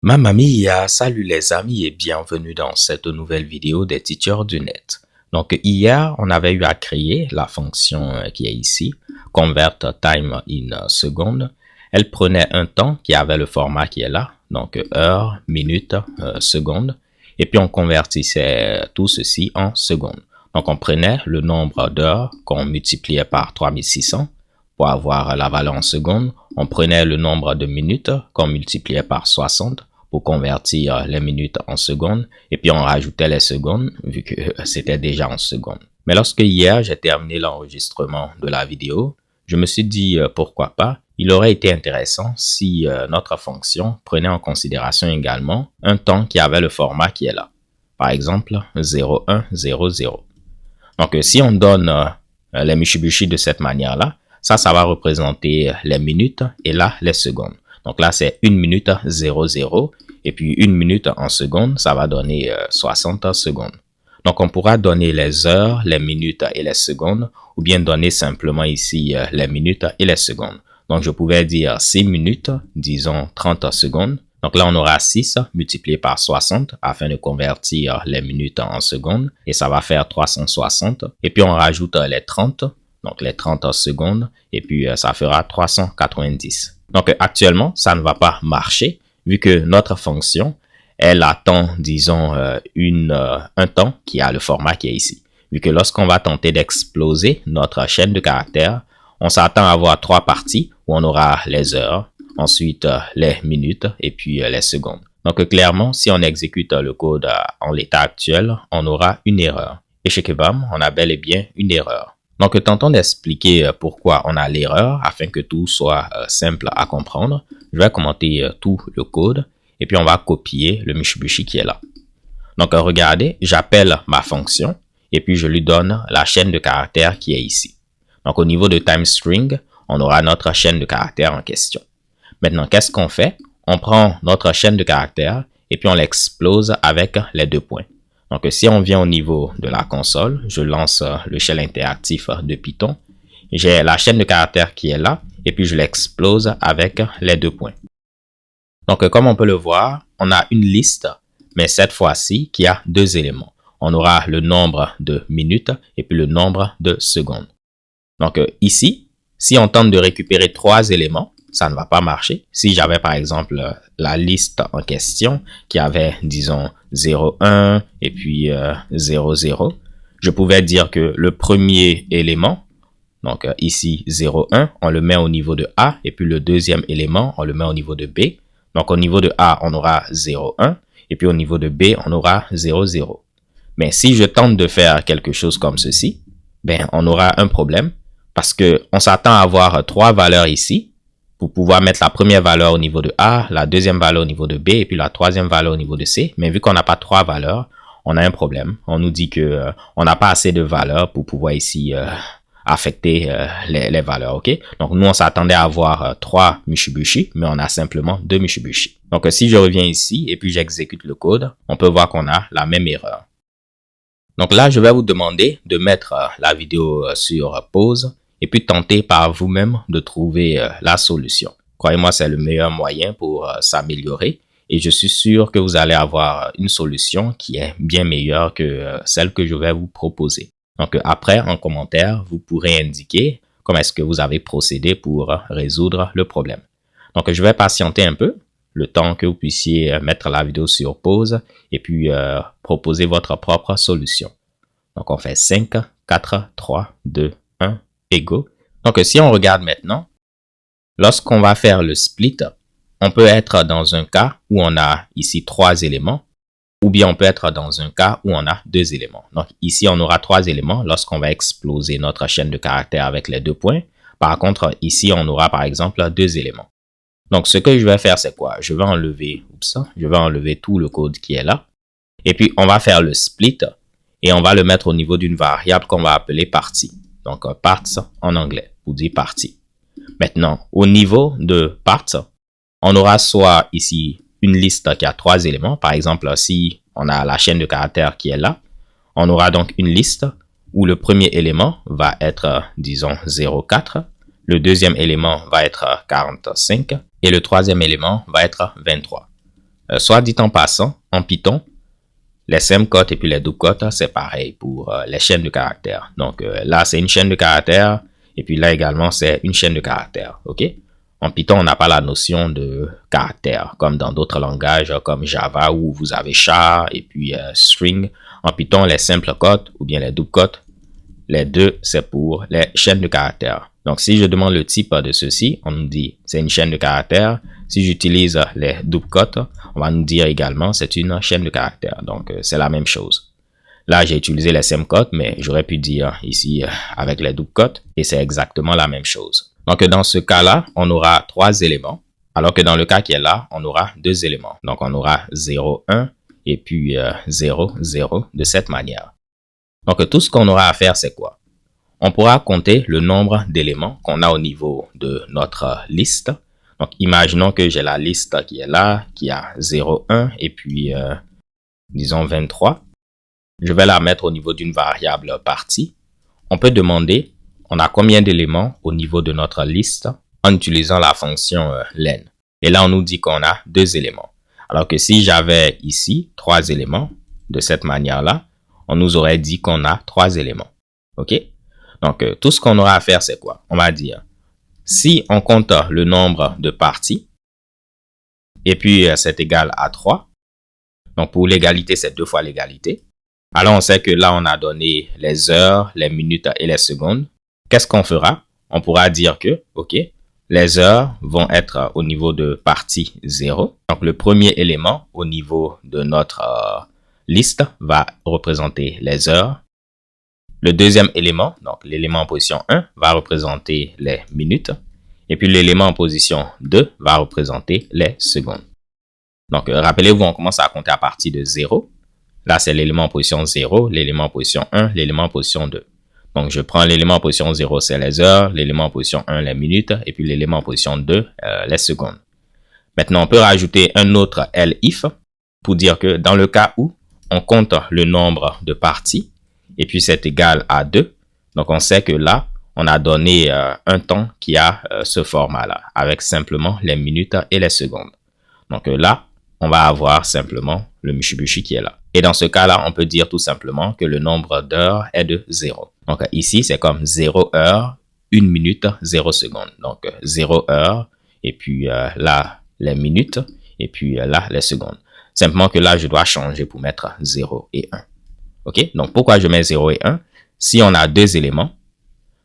Mamma mia, salut les amis et bienvenue dans cette nouvelle vidéo des teachers du net. Donc hier, on avait eu à créer la fonction qui est ici, convert time in secondes. Elle prenait un temps qui avait le format qui est là, donc heure, minute, seconde, et puis on convertissait tout ceci en secondes. Donc on prenait le nombre d'heures qu'on multipliait par 3600 pour avoir la valeur en secondes. On prenait le nombre de minutes qu'on multipliait par 60 pour convertir les minutes en secondes, et puis on rajoutait les secondes vu que c'était déjà en secondes. Mais lorsque hier j'ai terminé l'enregistrement de la vidéo, je me suis dit pourquoi pas, il aurait été intéressant si notre fonction prenait en considération également un temps qui avait le format qui est là. Par exemple 0100. Donc si on donne les Mitsubishi de cette manière-là, ça va représenter les minutes et là les secondes. Donc là, c'est 1 minute 00 et puis 1 minute en secondes, ça va donner 60 secondes. Donc on pourra donner les heures, les minutes et les secondes ou bien donner simplement ici les minutes et les secondes. Donc je pouvais dire 6 minutes, disons 30 secondes. Donc là, on aura 6 multiplié par 60 afin de convertir les minutes en secondes et ça va faire 360. Et puis on rajoute les 30, donc les 30 secondes et puis ça fera 390. Donc actuellement, ça ne va pas marcher vu que notre fonction, elle attend, disons, un temps qui a le format qui est ici. Vu que lorsqu'on va tenter d'exploser notre chaîne de caractères, on s'attend à avoir 3 parties où on aura les heures, ensuite les minutes et puis les secondes. Donc clairement, si on exécute le code en l'état actuel, on aura une erreur. Et chez Kebam, on a bel et bien une erreur. Donc, tentons d'expliquer pourquoi on a l'erreur afin que tout soit simple à comprendre. Je vais commenter tout le code et puis on va copier le Mitsubishi qui est là. Donc, regardez, j'appelle ma fonction et puis je lui donne la chaîne de caractères qui est ici. Donc, au niveau de TimeString, on aura notre chaîne de caractères en question. Maintenant, qu'est-ce qu'on fait? On prend notre chaîne de caractères et puis on l'explose avec les 2 points. Donc, si on vient au niveau de la console, je lance le shell interactif de Python. J'ai la chaîne de caractères qui est là et puis je l'explose avec les 2 points. Donc, comme on peut le voir, on a une liste, mais cette fois-ci qui a 2 éléments. On aura le nombre de minutes et puis le nombre de secondes. Donc, ici, si on tente de récupérer 3 éléments, ça ne va pas marcher. Si j'avais par exemple la liste en question qui avait, disons, 01 et puis 00, je pouvais dire que le premier élément, donc ici 01, on le met au niveau de A et puis le deuxième élément, on le met au niveau de B. Donc au niveau de A, on aura 01 et puis au niveau de B, on aura 00. Mais si je tente de faire quelque chose comme ceci, ben on aura un problème parce que on s'attend à avoir 3 valeurs ici pour pouvoir mettre la première valeur au niveau de A, la deuxième valeur au niveau de B et puis la troisième valeur au niveau de C. Mais vu qu'on n'a pas 3 valeurs, on a un problème. On nous dit que on n'a pas assez de valeurs pour pouvoir ici affecter les valeurs, ok? Donc nous, on s'attendait à avoir 3 Mitsubishi, mais on a simplement 2 Mitsubishi. Donc si je reviens ici et puis j'exécute le code, on peut voir qu'on a la même erreur. Donc là, je vais vous demander de mettre la vidéo sur pause et puis tenter par vous-même de trouver la solution. Croyez-moi, c'est le meilleur moyen pour s'améliorer et je suis sûr que vous allez avoir une solution qui est bien meilleure que celle que je vais vous proposer. Donc après, en commentaire, vous pourrez indiquer comment est-ce que vous avez procédé pour résoudre le problème. Donc je vais patienter un peu, le temps que vous puissiez mettre la vidéo sur pause et puis proposer votre propre solution. Donc on fait 5, 4, 3, 2, 1 et go. Donc si on regarde maintenant, lorsqu'on va faire le split, on peut être dans un cas où on a ici 3 éléments ou bien on peut être dans un cas où on a 2 éléments. Donc ici on aura 3 éléments lorsqu'on va exploser notre chaîne de caractères avec les 2 points. Par contre ici on aura par exemple 2 éléments. Donc ce que je vais faire c'est quoi? Je vais enlever tout le code qui est là et puis on va faire le split et on va le mettre au niveau d'une variable qu'on va appeler partie. Donc, parts en anglais, pour dire partie. Maintenant, au niveau de parts, on aura soit ici une liste qui a 3 éléments. Par exemple, si on a la chaîne de caractères qui est là, on aura donc une liste où le premier élément va être, disons, 04. Le deuxième élément va être 45 et le troisième élément va être 23. Soit dit en passant, en Python, les semcotes et puis les double-cotes, c'est pareil pour les chaînes de caractères. Donc là, c'est une chaîne de caractères et puis là également, c'est une chaîne de caractères. OK? En Python, on n'a pas la notion de caractère comme dans d'autres langages comme Java où vous avez char et puis string. En Python, les simples cotes ou bien les double-cotes, les deux, c'est pour les chaînes de caractères. Donc, si je demande le type de ceci, on nous dit c'est une chaîne de caractères. Si j'utilise les double-cotes, on va nous dire également c'est une chaîne de caractères. Donc, c'est la même chose. Là, j'ai utilisé les semcotes, mais j'aurais pu dire ici avec les double-cotes et c'est exactement la même chose. Donc, dans ce cas-là, on aura 3 éléments, alors que dans le cas qui est là, on aura 2 éléments. Donc, on aura 0, 1 et puis 0, 0 de cette manière. Donc, tout ce qu'on aura à faire, c'est quoi? On pourra compter le nombre d'éléments qu'on a au niveau de notre liste. Donc, imaginons que j'ai la liste qui est là, qui a 0, 1 et puis, disons 23. Je vais la mettre au niveau d'une variable partie. On peut demander, on a combien d'éléments au niveau de notre liste en utilisant la fonction len. Et là, on nous dit qu'on a 2 éléments. Alors que si j'avais ici 3 éléments de cette manière-là, on nous aurait dit qu'on a 3 éléments. OK? Donc, tout ce qu'on aura à faire, c'est quoi? On va dire, si on compte le nombre de parties, et puis c'est égal à 3, donc pour l'égalité, c'est 2 fois l'égalité. Alors, on sait que là, on a donné les heures, les minutes et les secondes. Qu'est-ce qu'on fera? On pourra dire que, OK, les heures vont être au niveau de partie 0. Donc, le premier élément au niveau de notre liste va représenter les heures. Le deuxième élément, donc l'élément en position 1, va représenter les minutes. Et puis l'élément en position 2 va représenter les secondes. Donc rappelez-vous, on commence à compter à partir de 0. Là, c'est l'élément en position 0, l'élément en position 1, l'élément en position 2. Donc je prends l'élément en position 0, c'est les heures, l'élément en position 1, les minutes, et puis l'élément en position 2, les secondes. Maintenant, on peut rajouter un autre elif pour dire que dans le cas où on compte le nombre de parties, et puis c'est égal à 2. Donc, on sait que là, on a donné un temps qui a ce format-là, avec simplement les minutes et les secondes. Donc là, on va avoir simplement le Mitsubishi qui est là. Et dans ce cas-là, on peut dire tout simplement que le nombre d'heures est de 0. Donc ici, c'est comme 0 heure, 1 minute, 0 seconde. Donc 0 heure, et puis là, les minutes, et puis là, les secondes. Simplement que là, je dois changer pour mettre 0 et 1. OK? Donc, pourquoi je mets 0 et 1? Si on a 2 éléments,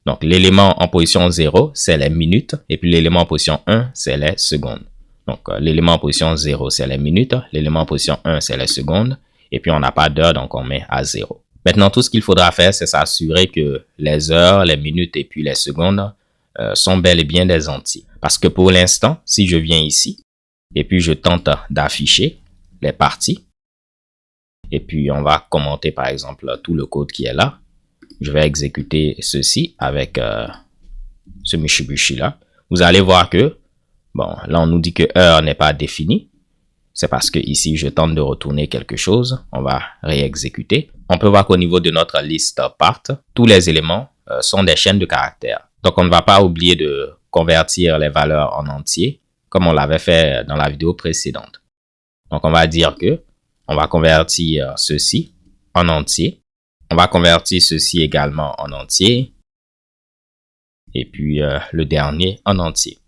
donc l'élément en position 0, c'est les minutes, et puis l'élément en position 1, c'est les secondes. Donc, l'élément en position 0, c'est les minutes, l'élément en position 1, c'est les secondes, et puis on n'a pas d'heure, donc on met à 0. Maintenant, tout ce qu'il faudra faire, c'est s'assurer que les heures, les minutes et puis les secondes sont bel et bien des entiers. Parce que pour l'instant, si je viens ici, et puis je tente d'afficher les parties, et puis, on va commenter, par exemple, tout le code qui est là. Je vais exécuter ceci avec ce Mitsubishi-là. Vous allez voir que, bon, là, on nous dit que heure n'est pas définie. C'est parce que ici, je tente de retourner quelque chose. On va réexécuter. On peut voir qu'au niveau de notre liste part, tous les éléments sont des chaînes de caractères. Donc, on ne va pas oublier de convertir les valeurs en entier, comme on l'avait fait dans la vidéo précédente. Donc, on va dire que on va convertir ceci en entier. On va convertir ceci également en entier. Et puis le dernier en entier.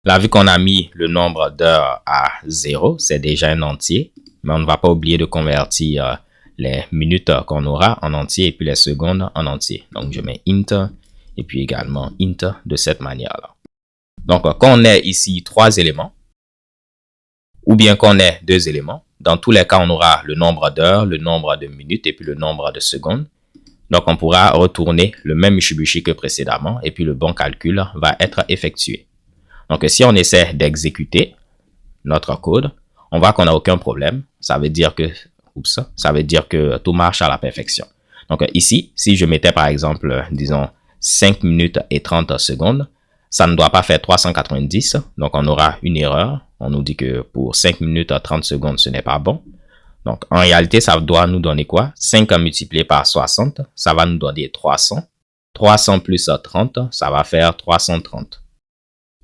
Là, vu qu'on a mis le nombre d'heures à 0, c'est déjà un entier. Mais on ne va pas oublier de convertir les minutes qu'on aura en entier et puis les secondes en entier. Donc, je mets int et puis également int de cette manière-là. Donc, quand on ait ici 3 éléments, ou bien qu'on ait 2 éléments, dans tous les cas, on aura le nombre d'heures, le nombre de minutes et puis le nombre de secondes. Donc, on pourra retourner le même Mitsubishi que précédemment et puis le bon calcul va être effectué. Donc, si on essaie d'exécuter notre code, on voit qu'on n'a aucun problème. Ça veut dire que tout marche à la perfection. Donc, ici, si je mettais par exemple, disons, 5 minutes et 30 secondes, ça ne doit pas faire 390. Donc, on aura une erreur. On nous dit que pour 5 minutes à 30 secondes, ce n'est pas bon. Donc, en réalité, ça doit nous donner quoi? 5 multiplié par 60, ça va nous donner 300. 300 plus 30, ça va faire 330.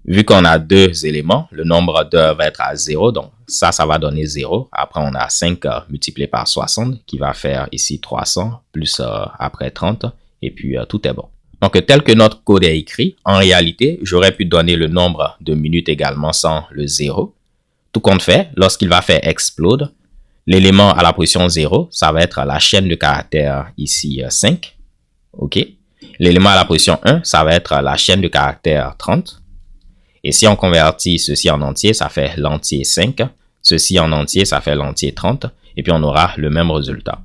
Vu qu'on a deux éléments, le nombre d'heures va être à 0, donc ça va donner 0. Après, on a 5 multiplié par 60 qui va faire ici 300 plus après 30 et puis tout est bon. Donc, tel que notre code est écrit, en réalité, j'aurais pu donner le nombre de minutes également sans le 0. Tout compte fait, lorsqu'il va faire explode, l'élément à la position 0, ça va être la chaîne de caractères ici 5. OK. L'élément à la position 1, ça va être la chaîne de caractères 30. Et si on convertit ceci en entier, ça fait l'entier 5. Ceci en entier, ça fait l'entier 30. Et puis, on aura le même résultat.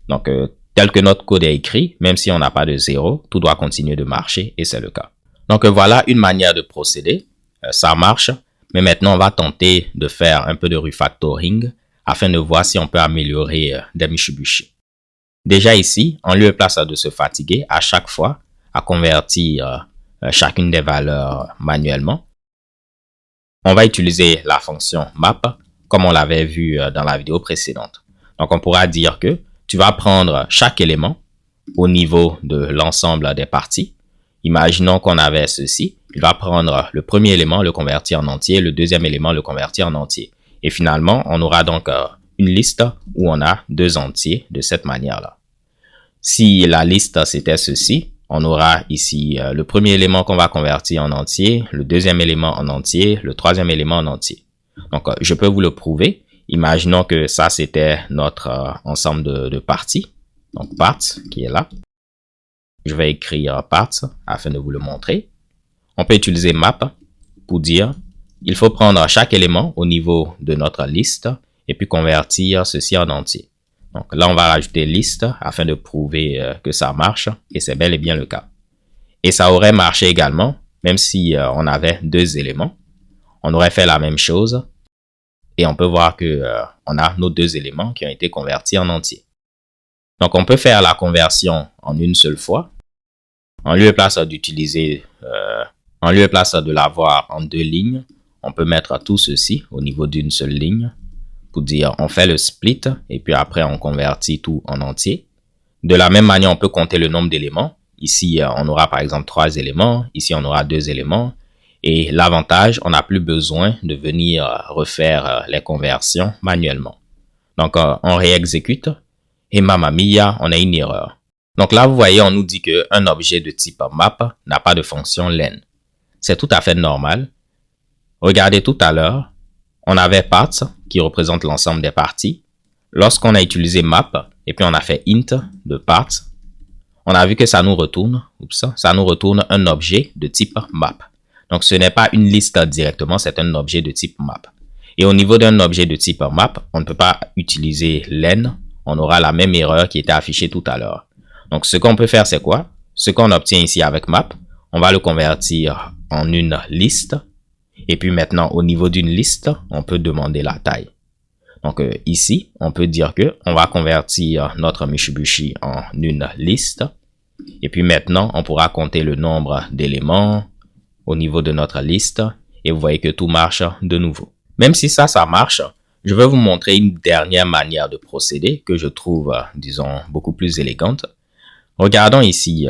Donc, tel que notre code est écrit, même si on n'a pas de 0, tout doit continuer de marcher et c'est le cas. Donc, voilà une manière de procéder. Ça marche. Mais maintenant, on va tenter de faire un peu de refactoring afin de voir si on peut améliorer des Mitsubishi. Déjà ici, en lieu et place de se fatiguer à chaque fois à convertir chacune des valeurs manuellement, on va utiliser la fonction map comme on l'avait vu dans la vidéo précédente. Donc, on pourra dire que tu vas prendre chaque élément au niveau de l'ensemble des parties. Imaginons qu'on avait ceci. Il va prendre le premier élément, le convertir en entier, le deuxième élément, le convertir en entier. Et finalement, on aura donc une liste où on a deux entiers de cette manière-là. Si la liste, c'était ceci, on aura ici le premier élément qu'on va convertir en entier, le deuxième élément en entier, le troisième élément en entier. Donc, je peux vous le prouver. Imaginons que ça, c'était notre ensemble de parties. Donc, parts qui est là. Je vais écrire parts afin de vous le montrer. On peut utiliser map pour dire il faut prendre chaque élément au niveau de notre liste et puis convertir ceci en entier. Donc là, on va rajouter liste afin de prouver que ça marche et c'est bel et bien le cas. Et ça aurait marché également, même si on avait deux éléments. On aurait fait la même chose et on peut voir que on a nos deux éléments qui ont été convertis en entier. Donc, on peut faire la conversion en une seule fois. En lieu et place d'utiliser, en lieu et place de l'avoir en deux lignes, on peut mettre tout ceci au niveau d'une seule ligne pour dire on fait le split et puis après on convertit tout en entier. De la même manière, on peut compter le nombre d'éléments. Ici, on aura par exemple 3 éléments. Ici, on aura 2 éléments. Et l'avantage, on n'a plus besoin de venir refaire les conversions manuellement. Donc, on réexécute et mamma mia, on a une erreur. Donc là, vous voyez, on nous dit qu'un objet de type map n'a pas de fonction len. C'est tout à fait normal. Regardez tout à l'heure, on avait parts qui représente l'ensemble des parties. Lorsqu'on a utilisé map et puis on a fait int de parts, on a vu que ça nous retourne un objet de type map. Donc ce n'est pas une liste directement, c'est un objet de type map. Et au niveau d'un objet de type map, on ne peut pas utiliser len. On aura la même erreur qui était affichée tout à l'heure. Donc, ce qu'on peut faire, c'est quoi? Ce qu'on obtient ici avec map, on va le convertir en une liste. Et puis maintenant, au niveau d'une liste, on peut demander la taille. Donc, ici, on peut dire que on va convertir notre Mitsubishi en une liste. Et puis maintenant, on pourra compter le nombre d'éléments au niveau de notre liste. Et vous voyez que tout marche de nouveau. Même si ça marche, je vais vous montrer une dernière manière de procéder que je trouve, disons, beaucoup plus élégante. Regardons ici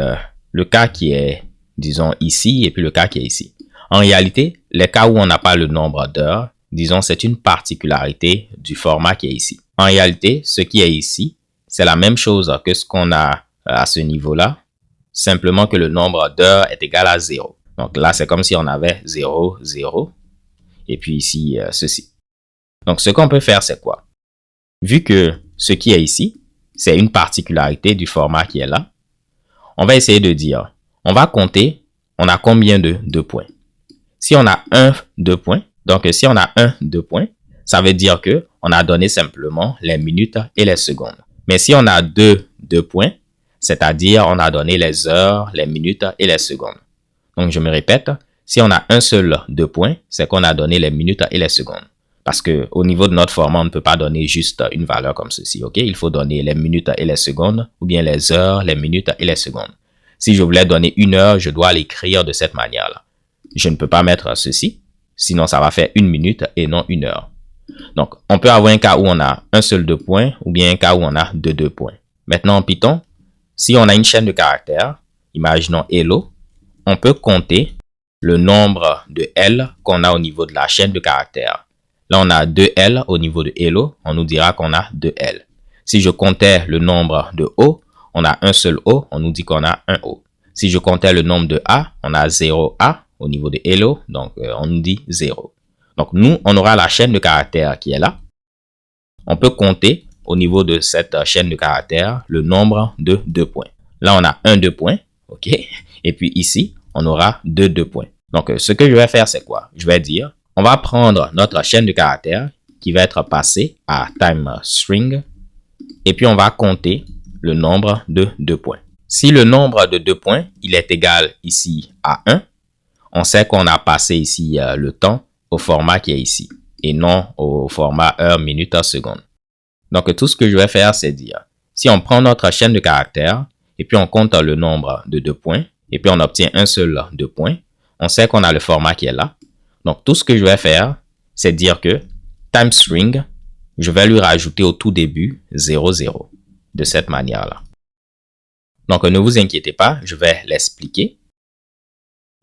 le cas qui est, disons, ici et puis le cas qui est ici. En réalité, les cas où on n'a pas le nombre d'heures, disons, c'est une particularité du format qui est ici. En réalité, ce qui est ici, c'est la même chose que ce qu'on a à ce niveau-là, simplement que le nombre d'heures est égal à 0. Donc là, c'est comme si on avait 0, 0, et puis ici, ceci. Donc, ce qu'on peut faire, c'est quoi? Vu que ce qui est ici, c'est une particularité du format qui est là, on va essayer de dire, on va compter, on a combien de 2 points? Si on a 1, 2 points, donc si on a 1, 2 points, ça veut dire que on a donné simplement les minutes et les secondes. Mais si on a 2 points, c'est-à-dire on a donné les heures, les minutes et les secondes. Donc, je me répète, si on a un seul 2 points, c'est qu'on a donné les minutes et les secondes. Parce que au niveau de notre format, on ne peut pas donner juste une valeur comme ceci, ok? Il faut donner les minutes et les secondes, ou bien les heures, les minutes et les secondes. Si je voulais donner une heure, je dois l'écrire de cette manière-là. Je ne peux pas mettre ceci, sinon ça va faire une minute et non une heure. Donc, on peut avoir un cas où on a un seul 2 points, ou bien un cas où on a 2 points. Maintenant, en Python, si on a une chaîne de caractères, imaginons hello, on peut compter le nombre de L qu'on a au niveau de la chaîne de caractères. Là, on a 2 L au niveau de hello, on nous dira qu'on a 2 L. Si je comptais le nombre de O, on a un seul O, on nous dit qu'on a un O. Si je comptais le nombre de A, on a 0 A au niveau de hello, donc on nous dit 0. Donc nous, on aura la chaîne de caractères qui est là. On peut compter au niveau de cette chaîne de caractères le nombre de 2 points. Là, on a un 2 points, ok? Et puis ici, on aura 2 points. Donc, ce que je vais faire, c'est quoi? Je vais dire, on va prendre notre chaîne de caractères qui va être passée à TimeString et puis on va compter le nombre de 2 points. Si le nombre de 2 points, il est égal ici à 1, on sait qu'on a passé ici le temps au format qui est ici et non au format heure, minute, seconde. Donc, tout ce que je vais faire, c'est dire, si on prend notre chaîne de caractères et puis on compte le nombre de 2 points et puis on obtient un seul 2 points, on sait qu'on a le format qui est là. Donc, tout ce que je vais faire, c'est dire que TimeString, je vais lui rajouter au tout début 00 de cette manière-là. Donc, ne vous inquiétez pas, je vais l'expliquer.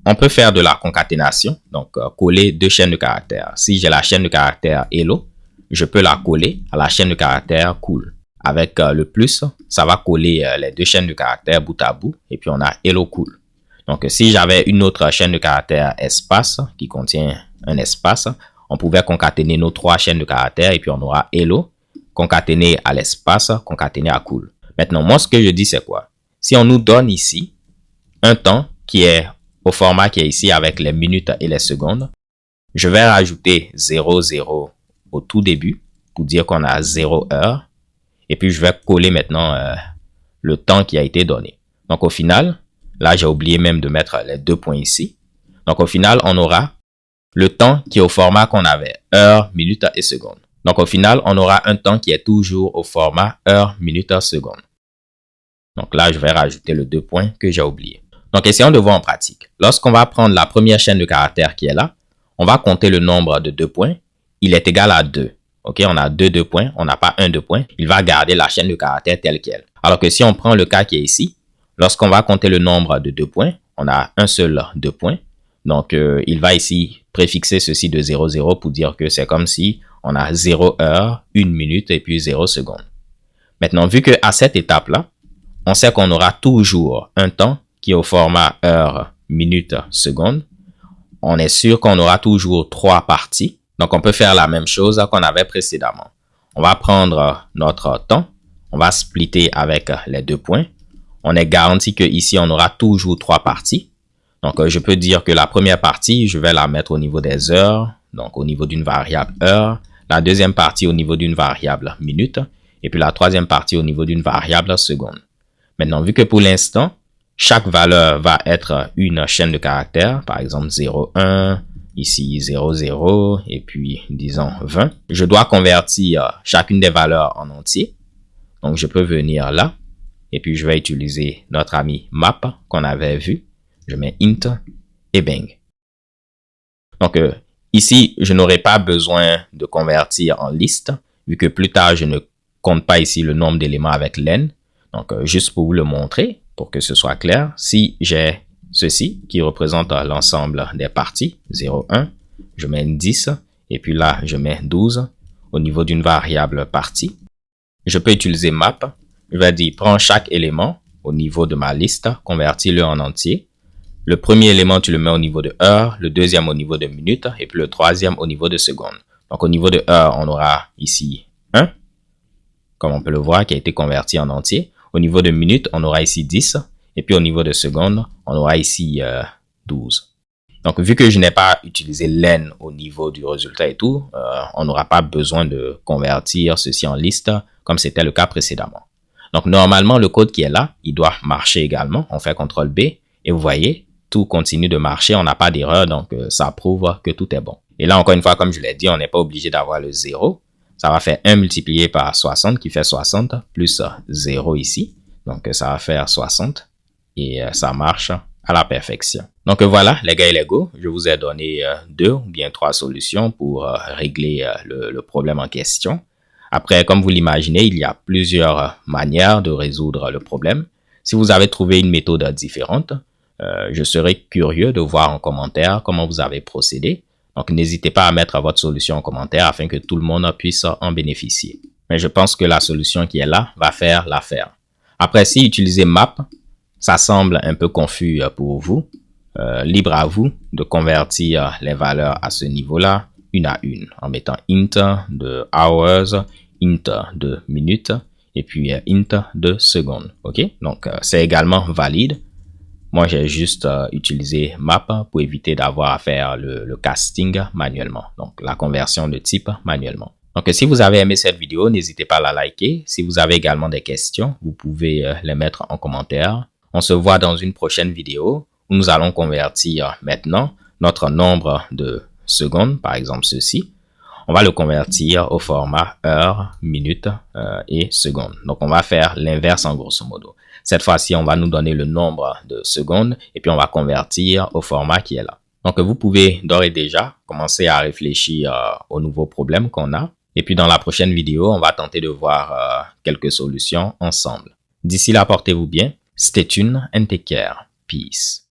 On peut faire de la concaténation, donc coller 2 chaînes de caractères. Si j'ai la chaîne de caractères hello, je peux la coller à la chaîne de caractères cool. Avec le plus, ça va coller les 2 chaînes de caractères bout à bout et puis on a hello cool. Donc, si j'avais une autre chaîne de caractères espace qui contient un espace, on pouvait concaténer nos 3 chaînes de caractères et puis on aura hello, concaténé à l'espace, concaténé à cool. Maintenant, moi, ce que je dis, c'est quoi? Si on nous donne ici un temps qui est au format qui est ici avec les minutes et les secondes, je vais rajouter 00 au tout début pour dire qu'on a 0 heure. Et puis, je vais coller maintenant le temps qui a été donné. Donc, au final, là, j'ai oublié même de mettre les 2 points ici. Donc, au final, on aura le temps qui est au format qu'on avait, heure, minute et seconde. Donc, au final, on aura un temps qui est toujours au format heure, minute, seconde. Donc là, je vais rajouter le 2 points que j'ai oublié. Donc, essayons de voir en pratique. Lorsqu'on va prendre la première chaîne de caractères qui est là, on va compter le nombre de 2 points. Il est égal à 2. OK, on a 2 points, on n'a pas un 2 points. Il va garder la chaîne de caractères telle qu'elle. Alors que si on prend le cas qui est ici, lorsqu'on va compter le nombre de 2 points, on a un seul 2 points. Donc, il va ici préfixer ceci de 00 pour dire que c'est comme si on a 0 heure, 1 minute et puis 0 seconde. Maintenant, vu qu'à cette étape-là, on sait qu'on aura toujours un temps qui est au format heure, minute, seconde. On est sûr qu'on aura toujours 3 parties. Donc, on peut faire la même chose qu'on avait précédemment. On va prendre notre temps. On va splitter avec les 2 points. On est garanti que ici on aura toujours 3 parties. Donc, je peux dire que la première partie, je vais la mettre au niveau des heures. Donc, au niveau d'une variable heure. La deuxième partie au niveau d'une variable minute. Et puis, la troisième partie au niveau d'une variable seconde. Maintenant, vu que pour l'instant, chaque valeur va être une chaîne de caractères, par exemple 0, 1, ici 0, 0, et puis disons 20. Je dois convertir chacune des valeurs en entier. Donc, je peux venir là, et puis je vais utiliser notre ami map qu'on avait vu. Je mets int et bang. Donc, ici, je n'aurai pas besoin de convertir en liste, vu que plus tard, je ne compte pas ici le nombre d'éléments avec len. Donc, juste pour vous le montrer, pour que ce soit clair, si j'ai ceci qui représente l'ensemble des parties, 0, 1, je mets 10, et puis là, je mets 12 au niveau d'une variable partie. Je peux utiliser map. Je vais dire, prends chaque élément au niveau de ma liste, convertis-le en entier. Le premier élément, tu le mets au niveau de heure, le deuxième au niveau de minute, et puis le troisième au niveau de seconde. Donc, au niveau de heure, on aura ici 1, comme on peut le voir, qui a été converti en entier. Au niveau de minutes, on aura ici 10. Et puis au niveau de secondes, on aura ici 12. Donc, vu que je n'ai pas utilisé len au niveau du résultat et tout, on n'aura pas besoin de convertir ceci en liste comme c'était le cas précédemment. Donc, normalement, le code qui est là, il doit marcher également. On fait CTRL B et vous voyez, tout continue de marcher. On n'a pas d'erreur, donc ça prouve que tout est bon. Et là, encore une fois, comme je l'ai dit, on n'est pas obligé d'avoir le 0. Ça va faire 1 multiplié par 60 qui fait 60 plus 0 ici. Donc, ça va faire 60 et ça marche à la perfection. Donc, voilà, les gars et les go, je vous ai donné 2 ou bien 3 solutions pour régler le problème en question. Après, comme vous l'imaginez, il y a plusieurs manières de résoudre le problème. Si vous avez trouvé une méthode différente, je serais curieux de voir en commentaire comment vous avez procédé. Donc, n'hésitez pas à mettre votre solution en commentaire afin que tout le monde puisse en bénéficier. Mais je pense que la solution qui est là va faire l'affaire. Après, si utiliser map, ça semble un peu confus pour vous. Libre à vous de convertir les valeurs à ce niveau-là, une à une, en mettant int de hours, int de minutes, et puis int de secondes. OK? Donc, c'est également valide. Moi, j'ai juste utilisé map pour éviter d'avoir à faire le casting manuellement. Donc, la conversion de type manuellement. Donc, si vous avez aimé cette vidéo, n'hésitez pas à la liker. Si vous avez également des questions, vous pouvez les mettre en commentaire. On se voit dans une prochaine vidéo où nous allons convertir maintenant notre nombre de secondes, par exemple ceci. On va le convertir au format heure, minute et seconde. Donc, on va faire l'inverse en grosso modo. Cette fois-ci, on va nous donner le nombre de secondes et puis on va convertir au format qui est là. Donc, vous pouvez d'ores et déjà commencer à réfléchir aux nouveaux problèmes qu'on a. Et puis, dans la prochaine vidéo, on va tenter de voir quelques solutions ensemble. D'ici là, portez-vous bien. Stay tuned and take care. Peace.